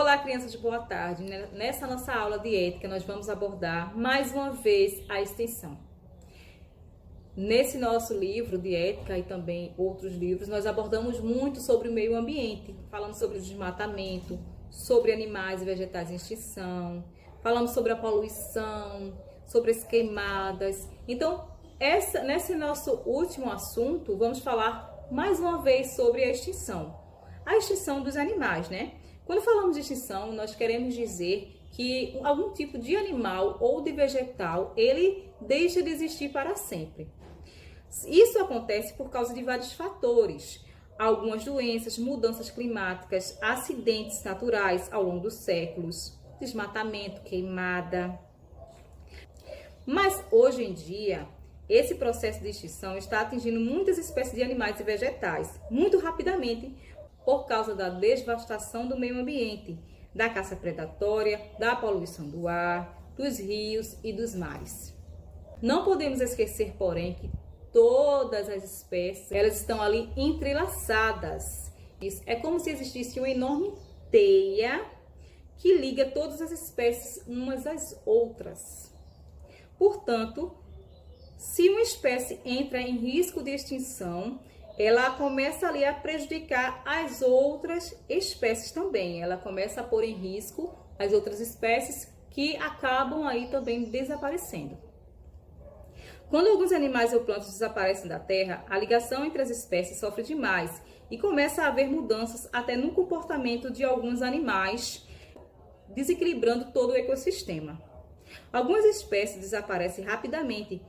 Olá, crianças, boa tarde. Nessa nossa aula de ética, nós vamos abordar mais uma vez a extinção. Nesse nosso livro de ética e também outros livros, nós abordamos muito sobre o meio ambiente. Falamos sobre o desmatamento, sobre animais e vegetais em extinção, falamos sobre a poluição, sobre as queimadas. Então, nesse nosso último assunto, vamos falar mais uma vez sobre a extinção dos animais, né? Quando falamos de extinção, nós queremos dizer que algum tipo de animal ou de vegetal, ele deixa de existir para sempre. Isso acontece por causa de vários fatores. Algumas doenças, mudanças climáticas, acidentes naturais ao longo dos séculos, desmatamento, queimada. Mas hoje em dia, esse processo de extinção está atingindo muitas espécies de animais e vegetais, muito rapidamente, por causa da devastação do meio ambiente, da caça predatória, da poluição do ar, dos rios e dos mares. Não podemos esquecer, porém, que todas as espécies, elas estão ali entrelaçadas. Isso é como se existisse uma enorme teia que liga todas as espécies umas às outras. Portanto, se uma espécie entra em risco de extinção, ela começa ali a prejudicar as outras espécies também. Ela começa a pôr em risco as outras espécies que acabam aí também desaparecendo. Quando alguns animais ou plantas desaparecem da Terra, a ligação entre as espécies sofre demais e começa a haver mudanças até no comportamento de alguns animais, desequilibrando todo o ecossistema. Algumas espécies desaparecem rapidamente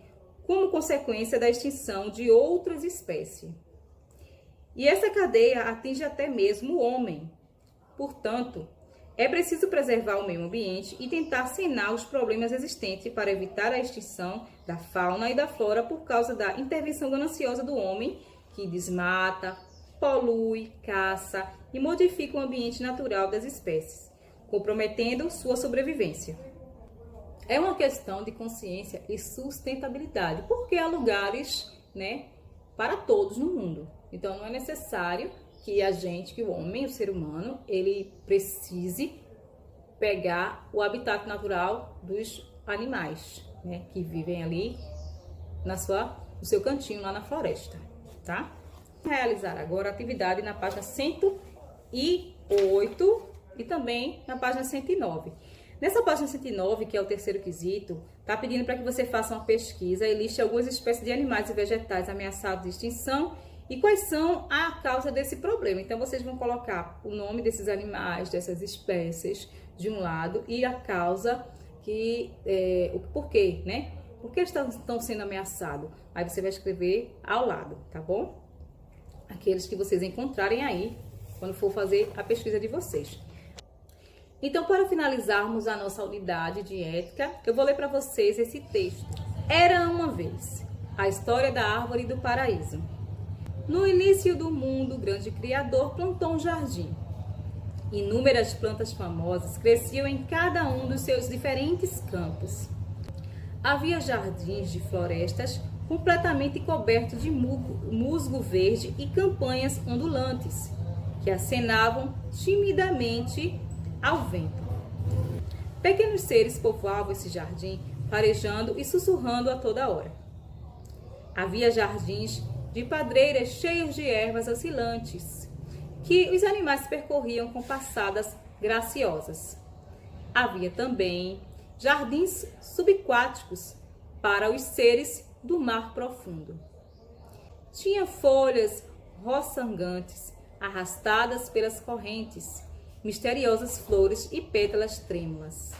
como consequência da extinção de outras espécies. E essa cadeia atinge até mesmo o homem. Portanto, é preciso preservar o meio ambiente e tentar sanar os problemas existentes para evitar a extinção da fauna e da flora por causa da intervenção gananciosa do homem, que desmata, polui, caça e modifica o ambiente natural das espécies, comprometendo sua sobrevivência. É uma questão de consciência e sustentabilidade, porque há lugares, para todos no mundo. Então, não é necessário que que o homem, o ser humano, ele precise pegar o habitat natural dos animais, que vivem ali no seu cantinho lá na floresta, tá? Vou realizar agora a atividade na página 108 e também na página 109. Nessa página 109, que é o terceiro quesito, está pedindo para que você faça uma pesquisa e liste algumas espécies de animais e vegetais ameaçados de extinção e quais são a causa desse problema. Então, vocês vão colocar o nome desses animais, dessas espécies, de um lado, e a causa, o porquê, Por que estão sendo ameaçados? Aí você vai escrever ao lado, tá bom? Aqueles que vocês encontrarem aí, quando for fazer a pesquisa de vocês. Então, para finalizarmos a nossa unidade de ética, eu vou ler para vocês esse texto. Era uma vez, a história da árvore do paraíso. No início do mundo, o grande Criador plantou um jardim. Inúmeras plantas famosas cresciam em cada um dos seus diferentes campos. Havia jardins de florestas completamente cobertos de musgo verde e campanhas ondulantes, que acenavam timidamente ao vento. Pequenos seres povoavam esse jardim, farejando e sussurrando a toda hora. Havia jardins de padreiras cheios de ervas oscilantes, que os animais percorriam com passadas graciosas. Havia também jardins subaquáticos para os seres do mar profundo. Tinha folhas roçangantes, arrastadas pelas correntes, misteriosas flores e pétalas trêmulas.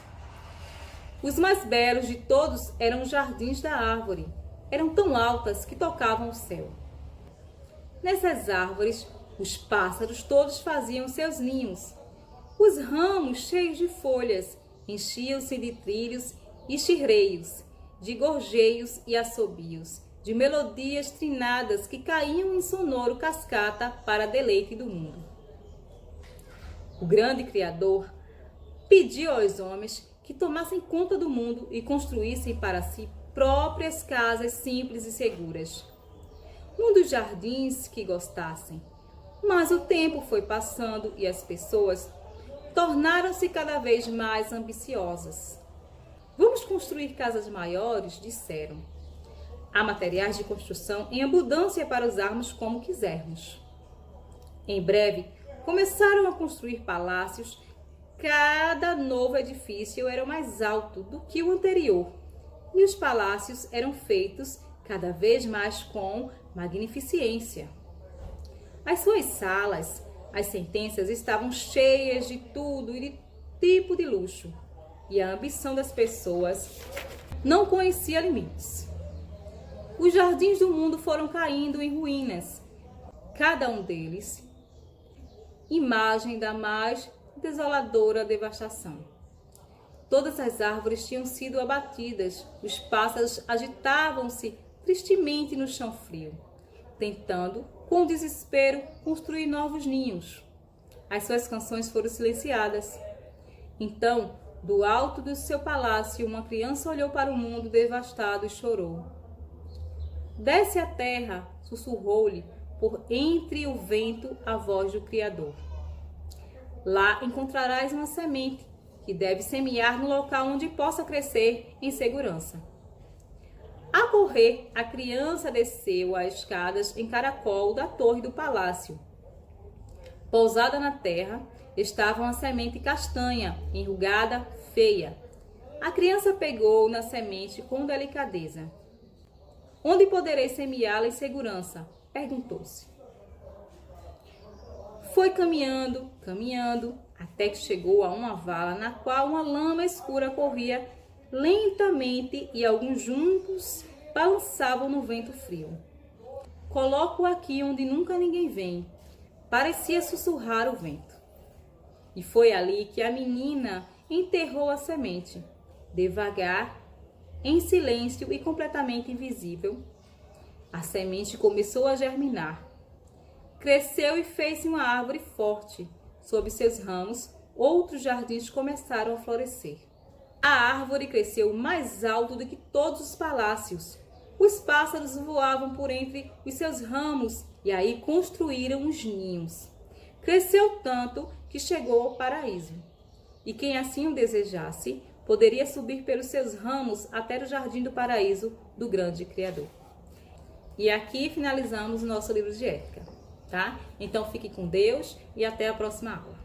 Os mais belos de todos eram os jardins da árvore. Eram tão altas que tocavam o céu. Nessas árvores, os pássaros todos faziam seus ninhos. Os ramos cheios de folhas enchiam-se de trilhos e chirreios, de gorjeios e assobios, de melodias trinadas que caíam em sonoro cascata para deleite do mundo. O grande Criador pediu aos homens que tomassem conta do mundo e construíssem para si próprias casas simples e seguras. Um dos jardins que gostassem. Mas o tempo foi passando e as pessoas tornaram-se cada vez mais ambiciosas. Vamos construir casas maiores, disseram. Há materiais de construção em abundância para usarmos como quisermos. Em breve, começaram a construir palácios. Cada novo edifício era mais alto do que o anterior, e os palácios eram feitos cada vez mais com magnificência. As suas salas, as sentenças estavam cheias de tudo e de tipo de luxo, e a ambição das pessoas não conhecia limites. Os jardins do mundo foram caindo em ruínas, cada um deles imagem da mais desoladora devastação. Todas as árvores tinham sido abatidas, os pássaros agitavam-se tristemente no chão frio, tentando, com desespero, construir novos ninhos. As suas canções foram silenciadas. Então, do alto do seu palácio, uma criança olhou para o mundo devastado e chorou. Desce à terra, sussurrou-lhe por entre o vento a voz do Criador. Lá encontrarás uma semente que deve semear no local onde possa crescer em segurança. A correr, a criança desceu as escadas em caracol da torre do palácio. Pousada na terra estava uma semente castanha, enrugada, feia. A criança pegou na semente com delicadeza. Onde poderei semeá-la em segurança? Perguntou-se. Foi caminhando, até que chegou a uma vala na qual uma lama escura corria lentamente e alguns juncos balançavam no vento frio. Coloco-o aqui onde nunca ninguém vem, parecia sussurrar o vento. E foi ali que a menina enterrou a semente, devagar, em silêncio e completamente invisível. A semente começou a germinar. Cresceu e fez-se uma árvore forte. Sob seus ramos, outros jardins começaram a florescer. A árvore cresceu mais alto do que todos os palácios. Os pássaros voavam por entre os seus ramos e aí construíram os ninhos. Cresceu tanto que chegou ao paraíso. E quem assim o desejasse, poderia subir pelos seus ramos até o jardim do paraíso do grande Criador. E aqui finalizamos o nosso livro de ética. Tá? Então fique com Deus e até a próxima aula.